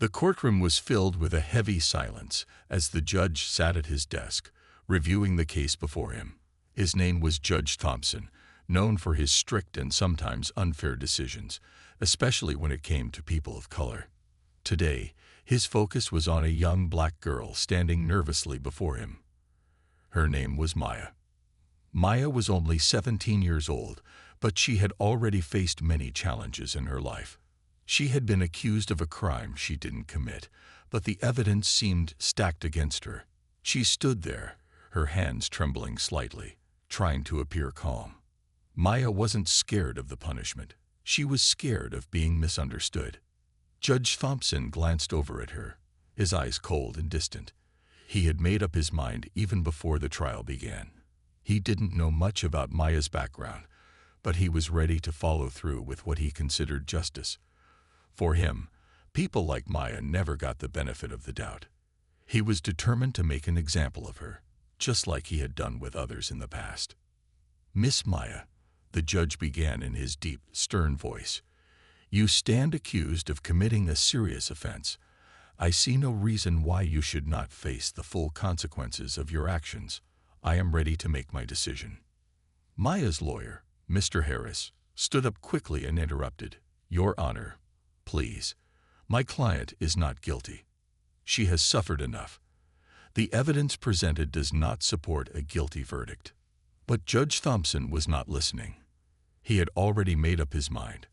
The courtroom was filled with a heavy silence as the judge sat at his desk, reviewing the case before him. His name was Judge Thompson, known for his strict and sometimes unfair decisions, especially when it came to people of color. Today, his focus was on a young black girl standing nervously before him. Her name was Maya. Maya was only 17 years old, but she had already faced many challenges in her life. She had been accused of a crime she didn't commit, but the evidence seemed stacked against her. She stood there, her hands trembling slightly, trying to appear calm. Maya wasn't scared of the punishment. She was scared of being misunderstood. Judge Thompson glanced over at her, his eyes cold and distant. He had made up his mind even before the trial began. He didn't know much about Maya's background, but he was ready to follow through with what he considered justice. For him, people like Maya never got the benefit of the doubt. He was determined to make an example of her, just like he had done with others in the past. "Miss Maya," the judge began in his deep, stern voice, "you stand accused of committing a serious offense. I see no reason why you should not face the full consequences of your actions. I am ready to make my decision." Maya's lawyer, Mr. Harris, stood up quickly and interrupted. "Your Honor, please. My client is not guilty. She has suffered enough. The evidence presented does not support a guilty verdict." But Judge Thompson was not listening. He had already made up his mind.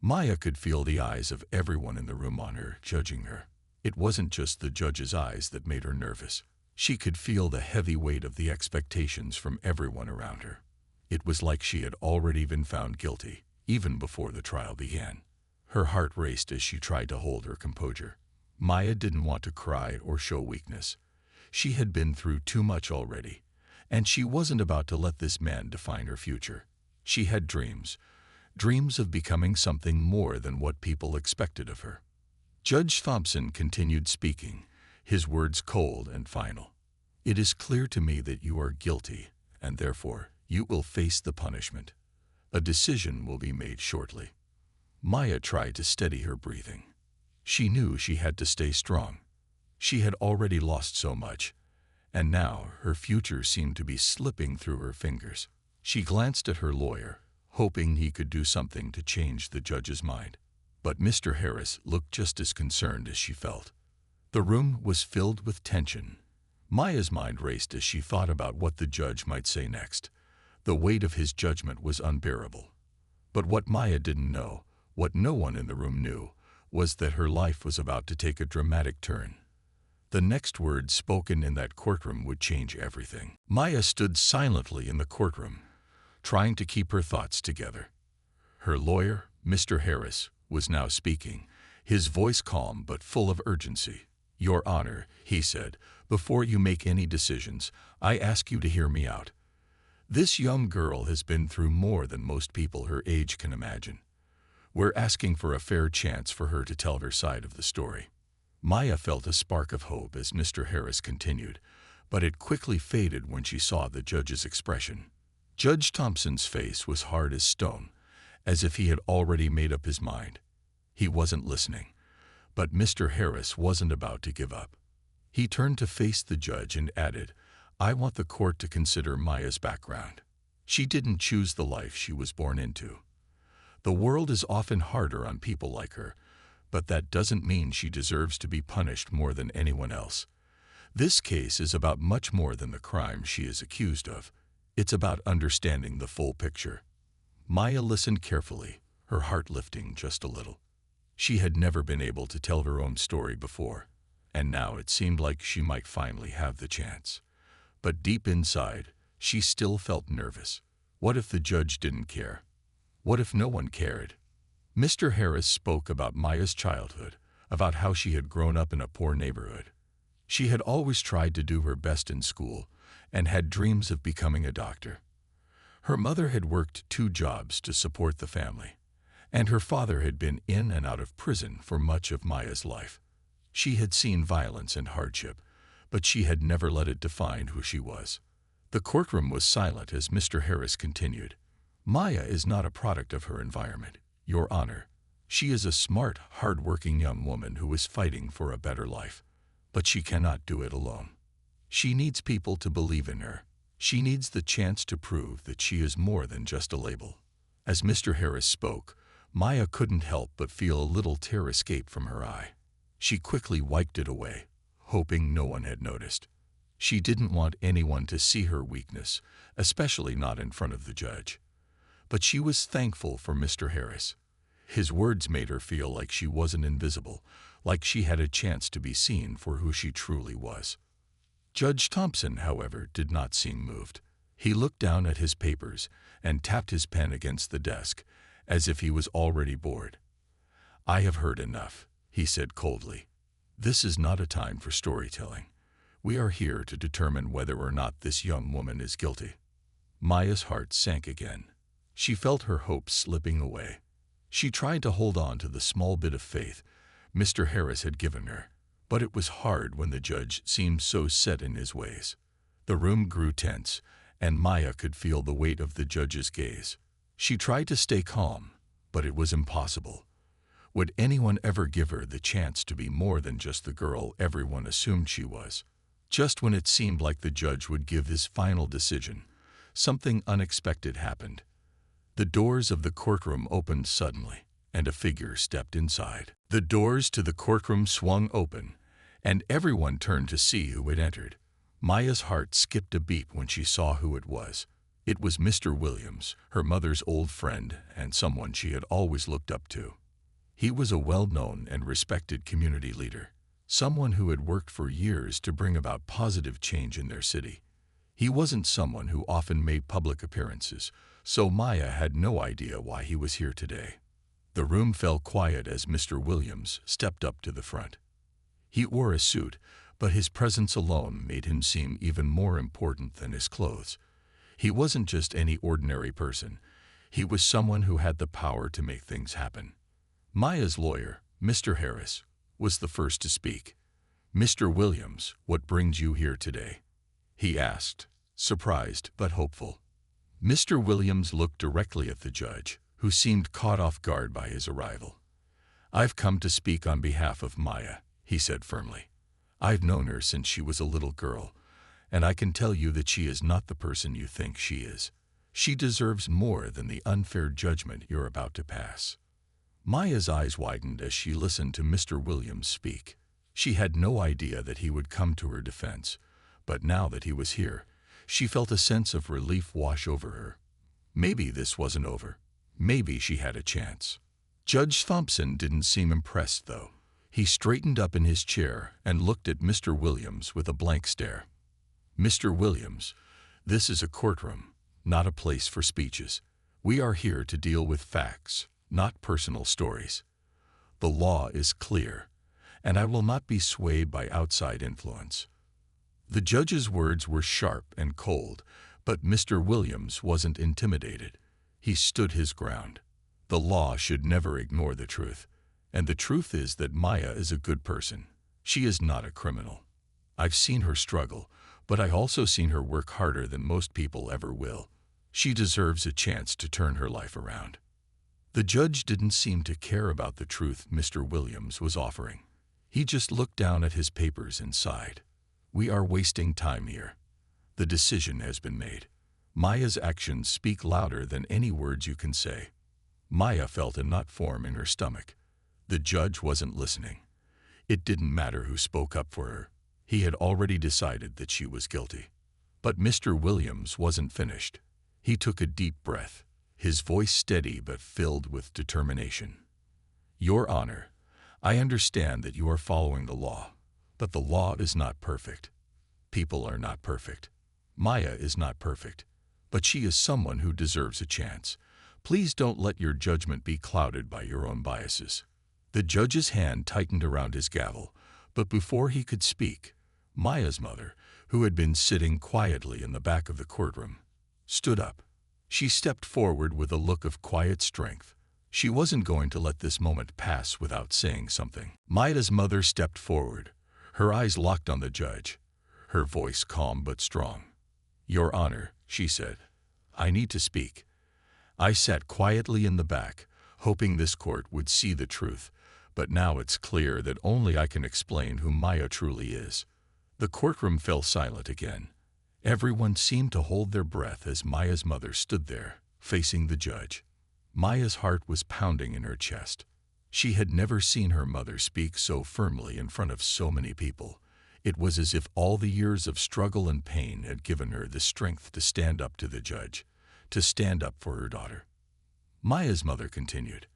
Maya could feel the eyes of everyone in the room on her, judging her. It wasn't just the judge's eyes that made her nervous. She could feel the heavy weight of the expectations from everyone around her. It was like she had already been found guilty, even before the trial began. Her heart raced as she tried to hold her composure. Maya didn't want to cry or show weakness. She had been through too much already, and she wasn't about to let this man define her future. She had dreams of becoming something more than what people expected of her. Judge Thompson continued speaking, his words cold and final. "It is clear to me that you are guilty, and therefore you will face the punishment. A decision will be made shortly." Maya tried to steady her breathing. She knew she had to stay strong. She had already lost so much, and now her future seemed to be slipping through her fingers. She glanced at her lawyer, hoping he could do something to change the judge's mind. But Mr. Harris looked just as concerned as she felt. The room was filled with tension. Maya's mind raced as she thought about what the judge might say next. The weight of his judgment was unbearable. But what Maya didn't know, what no one in the room knew, was that her life was about to take a dramatic turn. The next words spoken in that courtroom would change everything. Maya stood silently in the courtroom, trying to keep her thoughts together. Her lawyer, Mr. Harris, was now speaking, his voice calm but full of urgency. "Your Honor," he said, "before you make any decisions, I ask you to hear me out. This young girl has been through more than most people her age can imagine. We're asking for a fair chance for her to tell her side of the story." Maya felt a spark of hope as Mr. Harris continued, but it quickly faded when she saw the judge's expression. Judge Thompson's face was hard as stone, as if he had already made up his mind. He wasn't listening, but Mr. Harris wasn't about to give up. He turned to face the judge and added, "I want the court to consider Maya's background. She didn't choose the life she was born into. The world is often harder on people like her, but that doesn't mean she deserves to be punished more than anyone else. This case is about much more than the crime she is accused of. It's about understanding the full picture." Maya listened carefully, her heart lifting just a little. She had never been able to tell her own story before, and now it seemed like she might finally have the chance. But deep inside, she still felt nervous. What if the judge didn't care? What if no one cared? Mr. Harris spoke about Maya's childhood, about how she had grown up in a poor neighborhood. She had always tried to do her best in school and had dreams of becoming a doctor. Her mother had worked 2 jobs to support the family, and her father had been in and out of prison for much of Maya's life. She had seen violence and hardship, but she had never let it define who she was. The courtroom was silent as Mr. Harris continued. "Maya is not a product of her environment, Your Honor. She is a smart, hard-working young woman who is fighting for a better life. But she cannot do it alone. She needs people to believe in her. She needs the chance to prove that she is more than just a label. As Mr. Harris spoke, Maya couldn't help but feel a little tear escape from her eye. She quickly wiped it away, hoping no one had noticed. She didn't want anyone to see her weakness, especially not in front of the judge. But she was thankful for Mr. Harris. His words made her feel like she wasn't invisible, like she had a chance to be seen for who she truly was. Judge Thompson, however, did not seem moved. He looked down at his papers and tapped his pen against the desk, as if he was already bored. "I have heard enough," he said coldly. "This is not a time for storytelling. We are here to determine whether or not this young woman is guilty." Maya's heart sank again. She felt her hopes slipping away. She tried to hold on to the small bit of faith Mr. Harris had given her, but it was hard when the judge seemed so set in his ways. The room grew tense, and Maya could feel the weight of the judge's gaze. She tried to stay calm, but it was impossible. Would anyone ever give her the chance to be more than just the girl everyone assumed she was? Just when it seemed like the judge would give his final decision, something unexpected happened. The doors of the courtroom opened suddenly, and a figure stepped inside. The doors to the courtroom swung open, and everyone turned to see who had entered. Maya's heart skipped a beat when she saw who it was. It was Mr. Williams, her mother's old friend and someone she had always looked up to. He was a well-known and respected community leader, someone who had worked for years to bring about positive change in their city. He wasn't someone who often made public appearances, so Maya had no idea why he was here today. The room fell quiet as Mr. Williams stepped up to the front. He wore a suit, but his presence alone made him seem even more important than his clothes. He wasn't just any ordinary person. He was someone who had the power to make things happen. Maya's lawyer, Mr. Harris, was the first to speak. "Mr. Williams, what brings you here today?" he asked, surprised but hopeful. Mr. Williams looked directly at the judge, who seemed caught off guard by his arrival. "I've come to speak on behalf of Maya," he said firmly. "I've known her since she was a little girl, and I can tell you that she is not the person you think she is. She deserves more than the unfair judgment you're about to pass." Maya's eyes widened as she listened to Mr. Williams speak. She had no idea that he would come to her defense, but now that he was here, she felt a sense of relief wash over her. Maybe this wasn't over. Maybe she had a chance. Judge Thompson didn't seem impressed, though. He straightened up in his chair and looked at Mr. Williams with a blank stare. "Mr. Williams, this is a courtroom, not a place for speeches. We are here to deal with facts, not personal stories. The law is clear, and I will not be swayed by outside influence." The judge's words were sharp and cold, but Mr. Williams wasn't intimidated. He stood his ground. The law should never ignore the truth, and the truth is that Maya is a good person. She is not a criminal. I've seen her struggle, but I also seen her work harder than most people ever will. She deserves a chance to turn her life around. The judge didn't seem to care about the truth Mr. Williams was offering. He just looked down at his papers and sighed. "We are wasting time here. The decision has been made. Maya's actions speak louder than any words you can say." Maya felt a knot form in her stomach. The judge wasn't listening. It didn't matter who spoke up for her. He had already decided that she was guilty. But Mr. Williams wasn't finished. He took a deep breath, his voice steady but filled with determination. "Your Honor, I understand that you are following the law, but the law is not perfect. People are not perfect. Maya is not perfect, but she is someone who deserves a chance. Please don't let your judgment be clouded by your own biases." The judge's hand tightened around his gavel, but before he could speak, Maya's mother, who had been sitting quietly in the back of the courtroom, stood up. She stepped forward with a look of quiet strength. She wasn't going to let this moment pass without saying something. Maya's mother stepped forward, her eyes locked on the judge, her voice calm but strong. "Your Honor," she said, "I need to speak." I sat quietly in the back, hoping this court would see the truth, but now it's clear that only I can explain who Maya truly is. The courtroom fell silent again. Everyone seemed to hold their breath as Maya's mother stood there, facing the judge. Maya's heart was pounding in her chest. She had never seen her mother speak so firmly in front of so many people. It was as if all the years of struggle and pain had given her the strength to stand up to the judge, to stand up for her daughter. Maya's mother continued,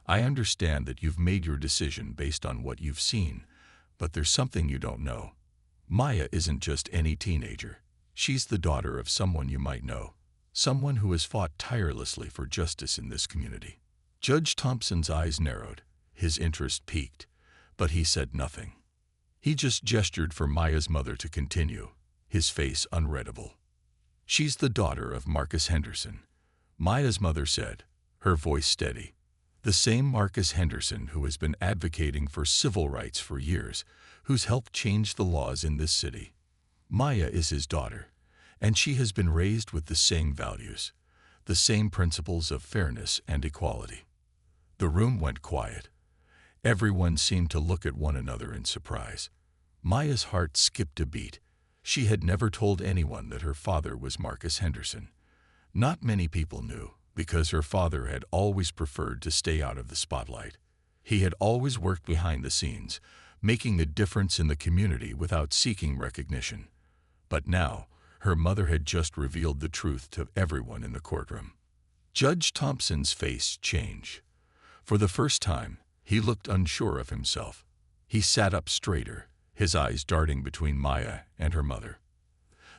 "I understand that you've made your decision based on what you've seen, but there's something you don't know. Maya isn't just any teenager. She's the daughter of someone you might know, someone who has fought tirelessly for justice in this community." Judge Thompson's eyes narrowed, his interest piqued, but he said nothing. He just gestured for Maya's mother to continue, his face unreadable. "She's the daughter of Marcus Henderson," Maya's mother said, her voice steady. "The same Marcus Henderson who has been advocating for civil rights for years, who's helped change the laws in this city. Maya is his daughter, and she has been raised with the same values, the same principles of fairness and equality." The room went quiet. Everyone seemed to look at one another in surprise. Maya's heart skipped a beat. She had never told anyone that her father was Marcus Henderson. Not many people knew, because her father had always preferred to stay out of the spotlight. He had always worked behind the scenes, making a difference in the community without seeking recognition. But now, her mother had just revealed the truth to everyone in the courtroom. Judge Thompson's face changed. For the first time, he looked unsure of himself. He sat up straighter, his eyes darting between Maya and her mother.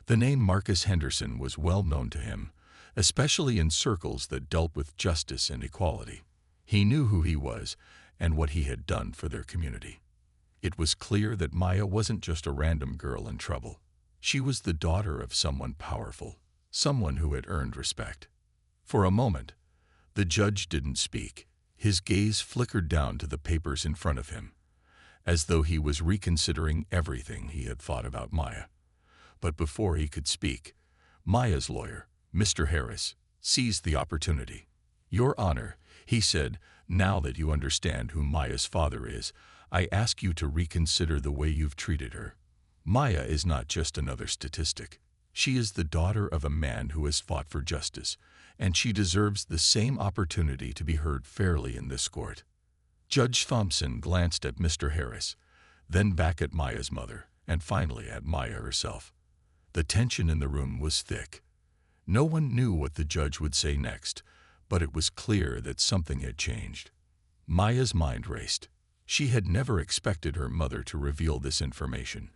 The name Marcus Henderson was well known to him, especially in circles that dealt with justice and equality. He knew who he was and what he had done for their community. It was clear that Maya wasn't just a random girl in trouble. She was the daughter of someone powerful, someone who had earned respect. For a moment, the judge didn't speak. His gaze flickered down to the papers in front of him, as though he was reconsidering everything he had thought about Maya. But before he could speak, Maya's lawyer, Mr. Harris, seized the opportunity. "Your Honor," he said, "now that you understand who Maya's father is, I ask you to reconsider the way you've treated her. Maya is not just another statistic. She is the daughter of a man who has fought for justice, and she deserves the same opportunity to be heard fairly in this court." Judge Thompson glanced at Mr. Harris, then back at Maya's mother, and finally at Maya herself. The tension in the room was thick. No one knew what the judge would say next, but it was clear that something had changed. Maya's mind raced. She had never expected her mother to reveal this information,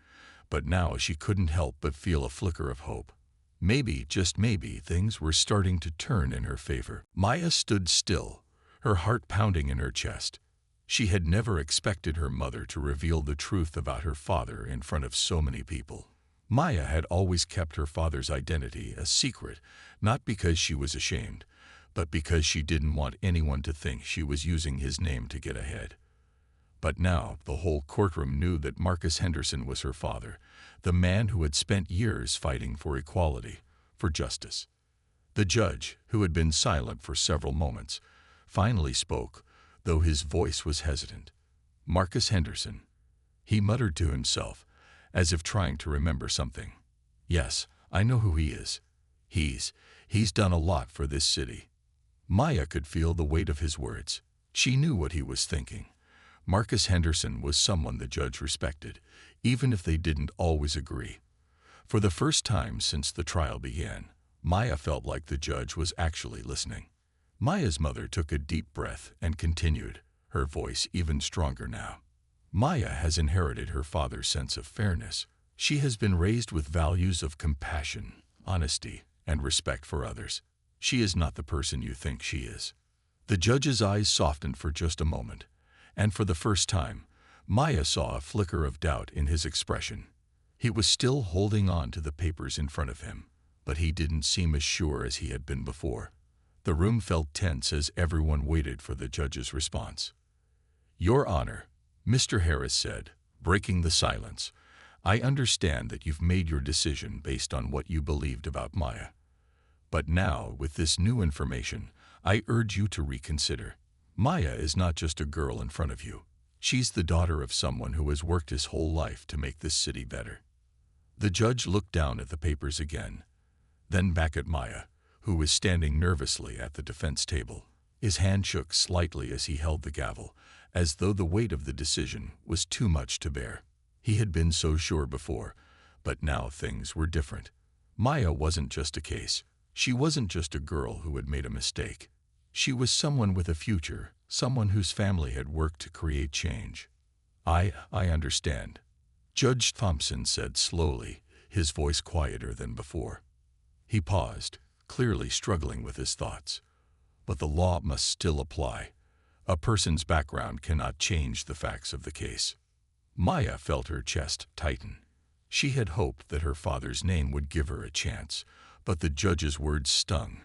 but now she couldn't help but feel a flicker of hope. Maybe, just maybe, things were starting to turn in her favor. Maya stood still, her heart pounding in her chest. She had never expected her mother to reveal the truth about her father in front of so many people. Maya had always kept her father's identity a secret, not because she was ashamed, but because she didn't want anyone to think she was using his name to get ahead. But now the whole courtroom knew that Marcus Henderson was her father, the man who had spent years fighting for equality, for justice. The judge, who had been silent for several moments, finally spoke, though his voice was hesitant. "Marcus Henderson," he muttered to himself, as if trying to remember something. "Yes, I know who he is. He's done a lot for this city." Maya could feel the weight of his words. She knew what he was thinking. Marcus Henderson was someone the judge respected, even if they didn't always agree. For the first time since the trial began, Maya felt like the judge was actually listening. Maya's mother took a deep breath and continued, her voice even stronger now. "Maya has inherited her father's sense of fairness. She has been raised with values of compassion, honesty, and respect for others. She is not the person you think she is." The judge's eyes softened for just a moment, and for the first time, Maya saw a flicker of doubt in his expression. He was still holding on to the papers in front of him, but he didn't seem as sure as he had been before. The room felt tense as everyone waited for the judge's response. "Your Honor," Mr. Harris said, breaking the silence, "I understand that you've made your decision based on what you believed about Maya. But now, with this new information, I urge you to reconsider. Maya is not just a girl in front of you. She's the daughter of someone who has worked his whole life to make this city better. The judge looked down at the papers again, then back at Maya, who was standing nervously at the defense table. His hand shook slightly as he held the gavel, as though the weight of the decision was too much to bear. He had been so sure before, but now things were different. Maya wasn't just a case. She wasn't just a girl who had made a mistake. She was someone with a future, someone whose family had worked to create change. I understand," Judge Thompson said slowly, his voice quieter than before. He paused, clearly struggling with his thoughts. But the law must still apply. A person's background cannot change the facts of the case. Maya felt her chest tighten. She had hoped that her father's name would give her a chance, but the judge's words stung.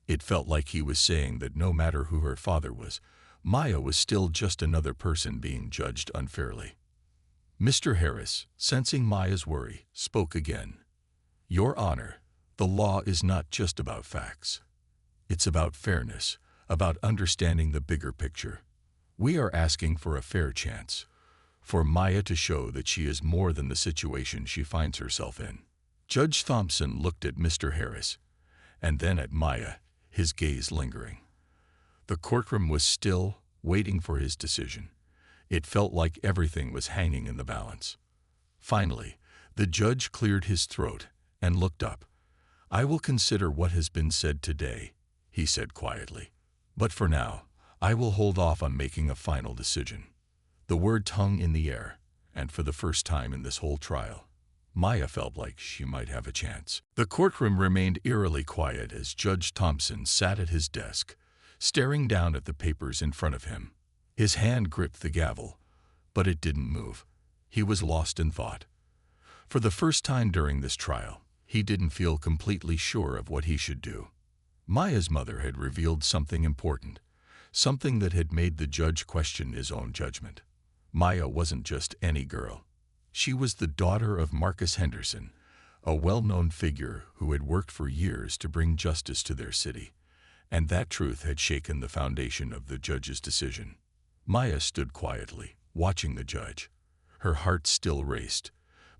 It felt like he was saying that no matter who her father was, Maya was still just another person being judged unfairly. Mr. Harris, sensing Maya's worry, spoke again. "Your Honor, the law is not just about facts. It's about fairness, about understanding the bigger picture. We are asking for a fair chance, for Maya to show that she is more than the situation she finds herself in." Judge Thompson looked at Mr. Harris, and then at Maya, his gaze lingering. The courtroom was still, waiting for his decision. It felt like everything was hanging in the balance. Finally, the judge cleared his throat and looked up. "I will consider what has been said today," he said quietly. "But for now, I will hold off on making a final decision." The words hung in the air, and for the first time in this whole trial, Maya felt like she might have a chance. The courtroom remained eerily quiet as Judge Thompson sat at his desk, staring down at the papers in front of him. His hand gripped the gavel, but it didn't move. He was lost in thought. For the first time during this trial, he didn't feel completely sure of what he should do. Maya's mother had revealed something important, something that had made the judge question his own judgment. Maya wasn't just any girl. She was the daughter of Marcus Henderson, a well-known figure who had worked for years to bring justice to their city, and that truth had shaken the foundation of the judge's decision. Maya stood quietly, watching the judge. Her heart still raced,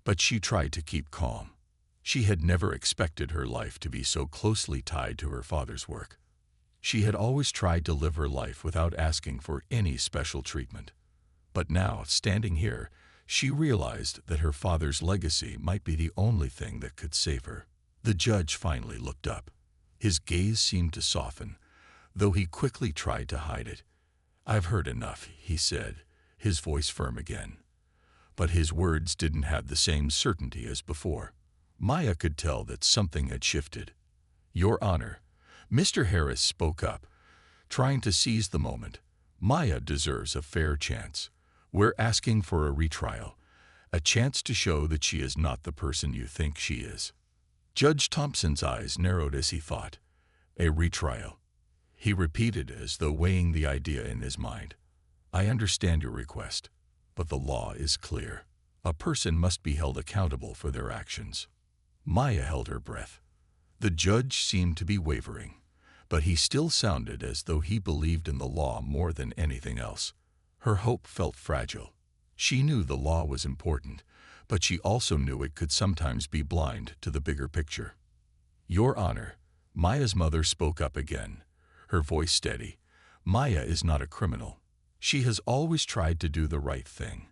but she tried to keep calm. She had never expected her life to be so closely tied to her father's work. She had always tried to live her life without asking for any special treatment. But now, standing here, she realized that her father's legacy might be the only thing that could save her. The judge finally looked up. His gaze seemed to soften, though he quickly tried to hide it. "I've heard enough," he said, his voice firm again. But his words didn't have the same certainty as before. Maya could tell that something had shifted. "Your Honor," Mr. Harris spoke up, trying to seize the moment. "Maya deserves a fair chance. We're asking for a retrial, a chance to show that she is not the person you think she is." Judge Thompson's eyes narrowed as he thought. "A retrial," he repeated as though weighing the idea in his mind. "I understand your request, but the law is clear. A person must be held accountable for their actions." Maya held her breath. The judge seemed to be wavering, but he still sounded as though he believed in the law more than anything else. Her hope felt fragile. She knew the law was important, but she also knew it could sometimes be blind to the bigger picture. "Your Honor," Maya's mother spoke up again, her voice steady. "Maya is not a criminal. She has always tried to do the right thing.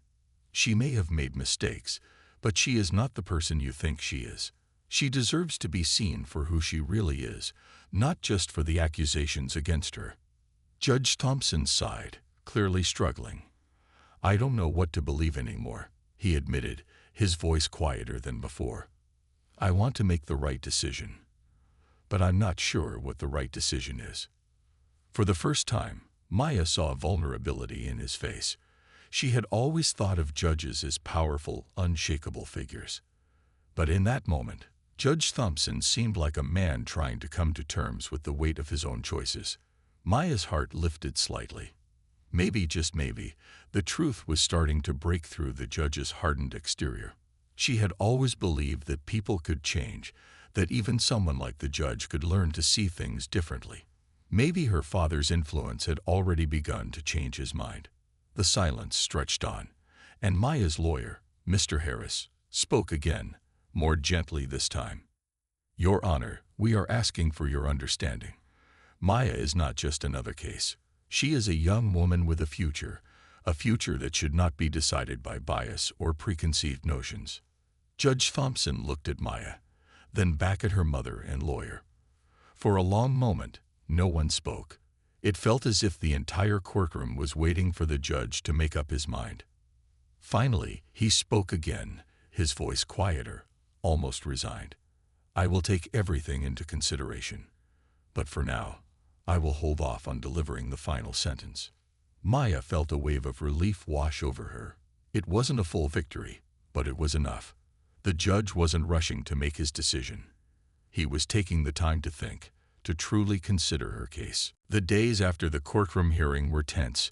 She may have made mistakes, but she is not the person you think she is. She deserves to be seen for who she really is, not just for the accusations against her." Judge Thompson sighed, clearly struggling. "I don't know what to believe anymore," he admitted, his voice quieter than before. "I want to make the right decision, but I'm not sure what the right decision is." For the first time, Maya saw vulnerability in his face. She had always thought of judges as powerful, unshakable figures. But in that moment, Judge Thompson seemed like a man trying to come to terms with the weight of his own choices. Maya's heart lifted slightly. Maybe, just maybe, the truth was starting to break through the judge's hardened exterior. She had always believed that people could change, that even someone like the judge could learn to see things differently. Maybe her father's influence had already begun to change his mind. The silence stretched on, and Maya's lawyer, Mr. Harris, spoke again, more gently this time. "Your Honor, we are asking for your understanding. Maya is not just another case. She is a young woman with a future that should not be decided by bias or preconceived notions." Judge Thompson looked at Maya, then back at her mother and lawyer. For a long moment, no one spoke. It felt as if the entire courtroom was waiting for the judge to make up his mind. Finally, he spoke again, his voice quieter, almost resigned. "I will take everything into consideration, but for now, I will hold off on delivering the final sentence." Maya felt a wave of relief wash over her. It wasn't a full victory, but it was enough. The judge wasn't rushing to make his decision. He was taking the time to think, to truly consider her case. The days after the courtroom hearing were tense.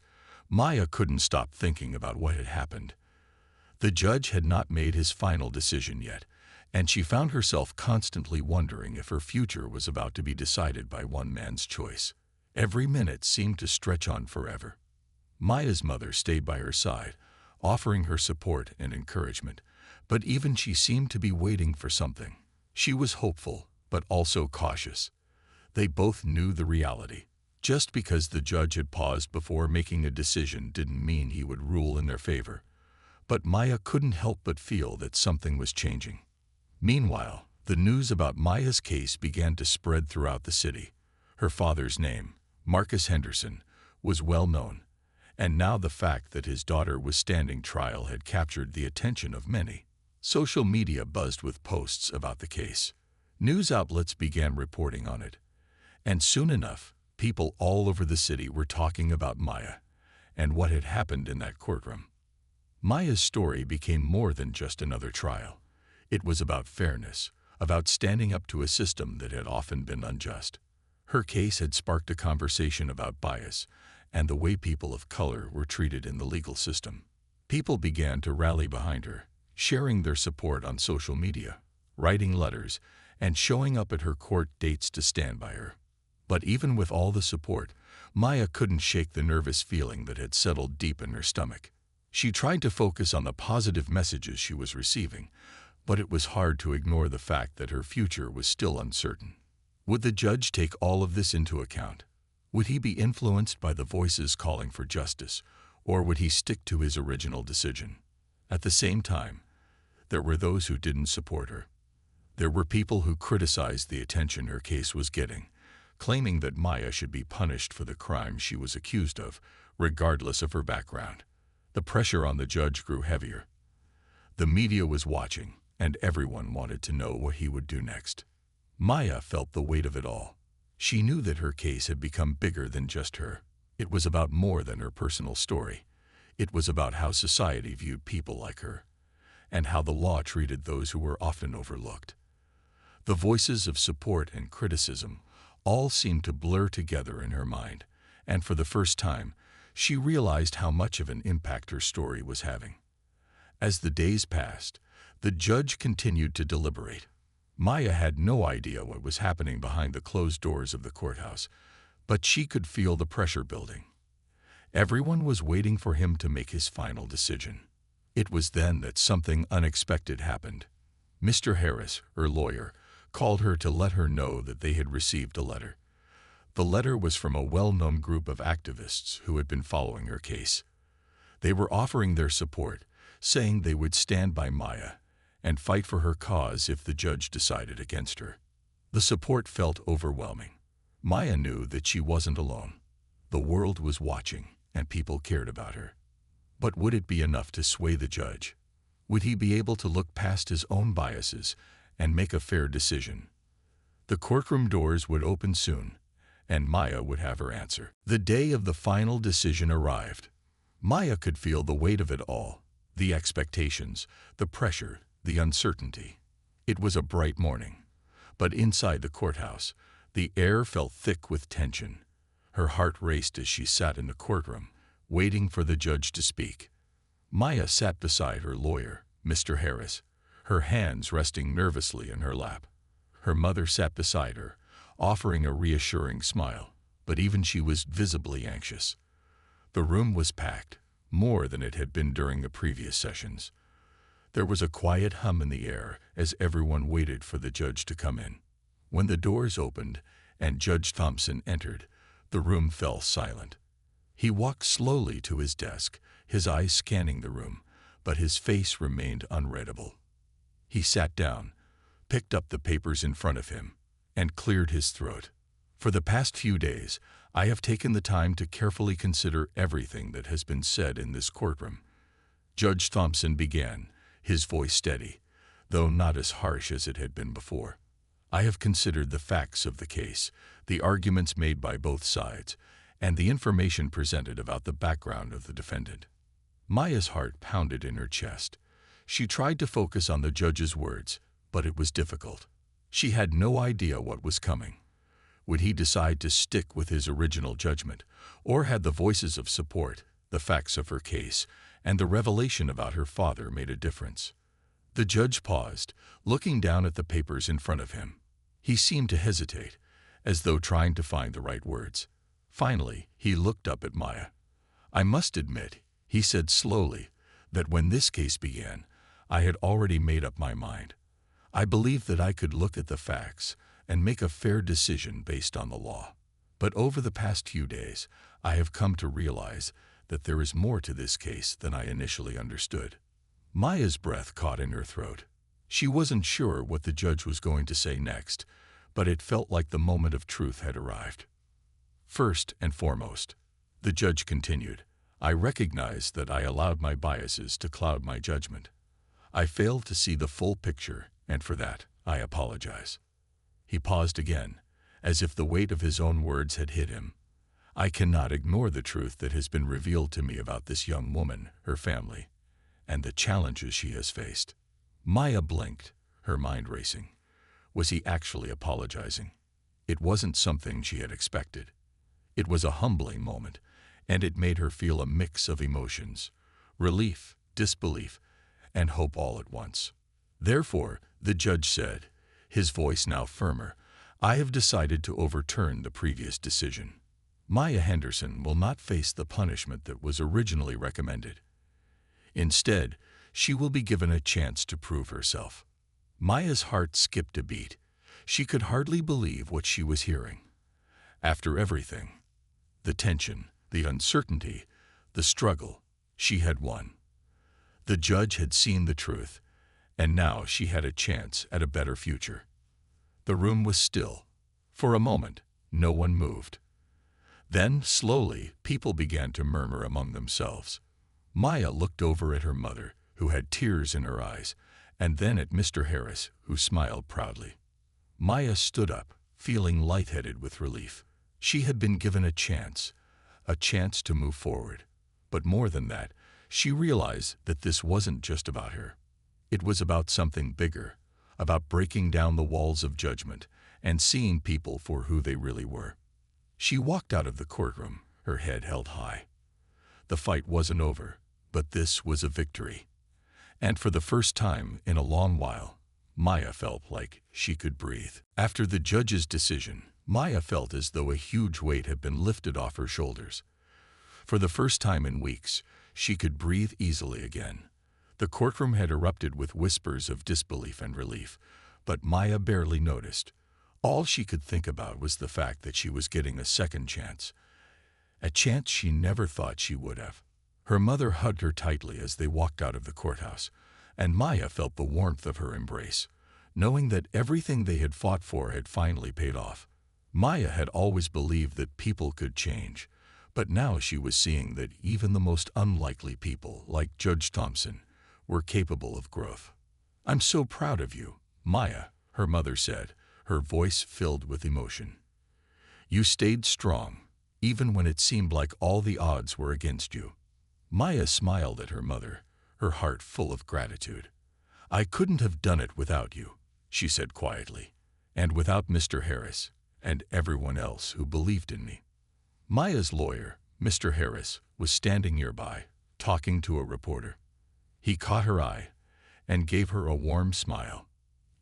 Maya couldn't stop thinking about what had happened. The judge had not made his final decision yet, and she found herself constantly wondering if her future was about to be decided by one man's choice. Every minute seemed to stretch on forever. Maya's mother stayed by her side, offering her support and encouragement, but even she seemed to be waiting for something. She was hopeful, but also cautious. They both knew the reality. Just because the judge had paused before making a decision didn't mean he would rule in their favor. But Maya couldn't help but feel that something was changing. Meanwhile, the news about Maya's case began to spread throughout the city. Her father's name, Marcus Henderson, was well known, and now the fact that his daughter was standing trial had captured the attention of many. Social media buzzed with posts about the case. News outlets began reporting on it, and soon enough, people all over the city were talking about Maya and what had happened in that courtroom. Maya's story became more than just another trial. It was about fairness, about standing up to a system that had often been unjust. Her case had sparked a conversation about bias and the way people of color were treated in the legal system. People began to rally behind her, sharing their support on social media, writing letters, and showing up at her court dates to stand by her. But even with all the support, Maya couldn't shake the nervous feeling that had settled deep in her stomach. She tried to focus on the positive messages she was receiving, but it was hard to ignore the fact that her future was still uncertain. Would the judge take all of this into account? Would he be influenced by the voices calling for justice, or would he stick to his original decision? At the same time, there were those who didn't support her. There were people who criticized the attention her case was getting, claiming that Maya should be punished for the crime she was accused of, regardless of her background. The pressure on the judge grew heavier. The media was watching, and everyone wanted to know what he would do next. Maya felt the weight of it all. She knew that her case had become bigger than just her. It was about more than her personal story. It was about how society viewed people like her, and how the law treated those who were often overlooked. The voices of support and criticism all seemed to blur together in her mind, and for the first time, she realized how much of an impact her story was having. As the days passed, the judge continued to deliberate. Maya had no idea what was happening behind the closed doors of the courthouse, but she could feel the pressure building. Everyone was waiting for him to make his final decision. It was then that something unexpected happened. Mr. Harris, her lawyer, called her to let her know that they had received a letter. The letter was from a well-known group of activists who had been following her case. They were offering their support, saying they would stand by Maya and fight for her cause if the judge decided against her. The support felt overwhelming. Maya knew that she wasn't alone. The world was watching, and people cared about her. But would it be enough to sway the judge? Would he be able to look past his own biases and make a fair decision? The courtroom doors would open soon, and Maya would have her answer. The day of the final decision arrived. Maya could feel the weight of it all, the expectations, the pressure, the uncertainty. It was a bright morning, but inside the courthouse, the air felt thick with tension. Her heart raced as she sat in the courtroom, waiting for the judge to speak. Maya sat beside her lawyer, Mr. Harris, her hands resting nervously in her lap. Her mother sat beside her, offering a reassuring smile. but even she was visibly anxious. The room was packed, more than it had been during the previous sessions. There was a quiet hum in the air as everyone waited for the judge to come in. When the doors opened and Judge Thompson entered, the room fell silent. He walked slowly to his desk, his eyes scanning the room, but his face remained unreadable. He sat down, picked up the papers in front of him, and cleared his throat. For the past few days, I have taken the time to carefully consider everything that has been said in this courtroom. Judge Thompson began, his voice steady, though not as harsh as it had been before. I have considered the facts of the case, the arguments made by both sides, and the information presented about the background of the defendant. Maya's heart pounded in her chest. She tried to focus on the judge's words, but it was difficult. She had no idea what was coming. Would he decide to stick with his original judgment, or had the voices of support, the facts of her case, and the revelation about her father made a difference? The judge paused, looking down at the papers in front of him. He seemed to hesitate, as though trying to find the right words. Finally, he looked up at Maya. "I must admit," he said slowly, "that when this case began, I had already made up my mind. I believed that I could look at the facts and make a fair decision based on the law. But over the past few days, I have come to realize that there is more to this case than I initially understood." Maya's breath caught in her throat. She wasn't sure what the judge was going to say next, but it felt like the moment of truth had arrived. "First and foremost," the judge continued, "I recognize that I allowed my biases to cloud my judgment. I failed to see the full picture, and for that, I apologize." He paused again, as if the weight of his own words had hit him. "I cannot ignore the truth that has been revealed to me about this young woman, her family, and the challenges she has faced." Maya blinked, her mind racing. Was he actually apologizing? It wasn't something she had expected. It was a humbling moment, and it made her feel a mix of emotions: relief, disbelief, and hope all at once. "Therefore," the judge said, his voice now firmer, "I have decided to overturn the previous decision. Maya Henderson will not face the punishment that was originally recommended. Instead, she will be given a chance to prove herself." Maya's heart skipped a beat. She could hardly believe what she was hearing. After everything, the tension, the uncertainty, the struggle, she had won. The judge had seen the truth, and now she had a chance at a better future. The room was still. For a moment, no one moved. Then, slowly, people began to murmur among themselves. Maya looked over at her mother, who had tears in her eyes, and then at Mr. Harris, who smiled proudly. Maya stood up, feeling lightheaded with relief. She had been given a chance to move forward. But more than that, she realized that this wasn't just about her. It was about something bigger, about breaking down the walls of judgment and seeing people for who they really were. She walked out of the courtroom, her head held high. The fight wasn't over, but this was a victory. And for the first time in a long while, Maya felt like she could breathe. After the judge's decision, Maya felt as though a huge weight had been lifted off her shoulders. For the first time in weeks, she could breathe easily again. The courtroom had erupted with whispers of disbelief and relief, but Maya barely noticed. All she could think about was the fact that she was getting a second chance, a chance she never thought she would have. Her mother hugged her tightly as they walked out of the courthouse, and Maya felt the warmth of her embrace, knowing that everything they had fought for had finally paid off. Maya had always believed that people could change, but now she was seeing that even the most unlikely people, like Judge Thompson, were capable of growth. "I'm so proud of you, Maya," her mother said, her voice filled with emotion. "You stayed strong, even when it seemed like all the odds were against you." Maya smiled at her mother, her heart full of gratitude. "I couldn't have done it without you," she said quietly, "and without Mr. Harris and everyone else who believed in me." Maya's lawyer, Mr. Harris, was standing nearby, talking to a reporter. He caught her eye and gave her a warm smile.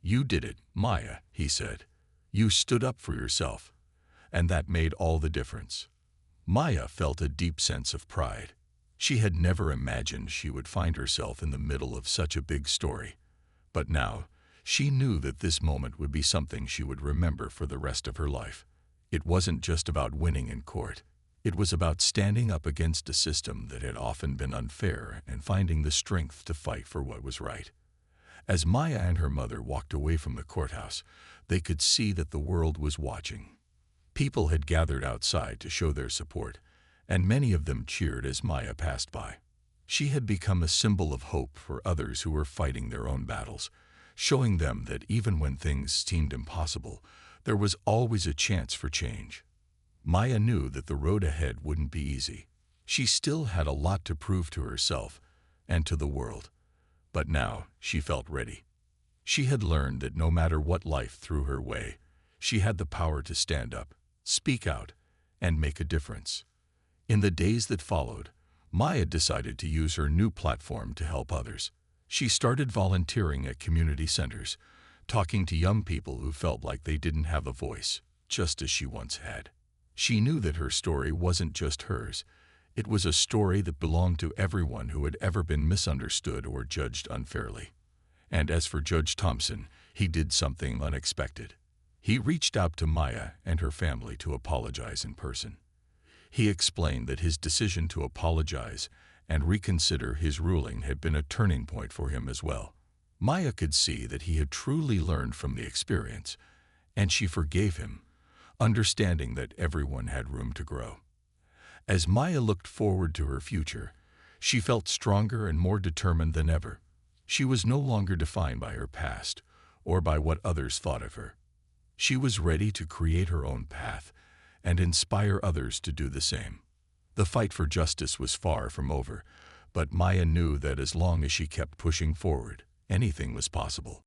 "You did it, Maya," he said. "You stood up for yourself. and that made all the difference. Maya felt a deep sense of pride. She had never imagined she would find herself in the middle of such a big story. But now, she knew that this moment would be something she would remember for the rest of her life. It wasn't just about winning in court. It was about standing up against a system that had often been unfair and finding the strength to fight for what was right. As Maya and her mother walked away from the courthouse, they could see that the world was watching. People had gathered outside to show their support, and many of them cheered as Maya passed by. She had become a symbol of hope for others who were fighting their own battles, showing them that even when things seemed impossible, there was always a chance for change. Maya knew that the road ahead wouldn't be easy. She still had a lot to prove to herself and to the world, but now she felt ready. She had learned that no matter what life threw her way, she had the power to stand up, speak out, and make a difference. In the days that followed, Maya decided to use her new platform to help others. She started volunteering at community centers, talking to young people who felt like they didn't have a voice, just as she once had. She knew that her story wasn't just hers. It was a story that belonged to everyone who had ever been misunderstood or judged unfairly. And as for Judge Thompson, he did something unexpected. He reached out to Maya and her family to apologize in person. He explained that his decision to apologize and reconsider his ruling had been a turning point for him as well. Maya could see that he had truly learned from the experience, and she forgave him, understanding that everyone had room to grow. As Maya looked forward to her future, she felt stronger and more determined than ever. She was no longer defined by her past or by what others thought of her. She was ready to create her own path and inspire others to do the same. The fight for justice was far from over, but Maya knew that as long as she kept pushing forward, anything was possible.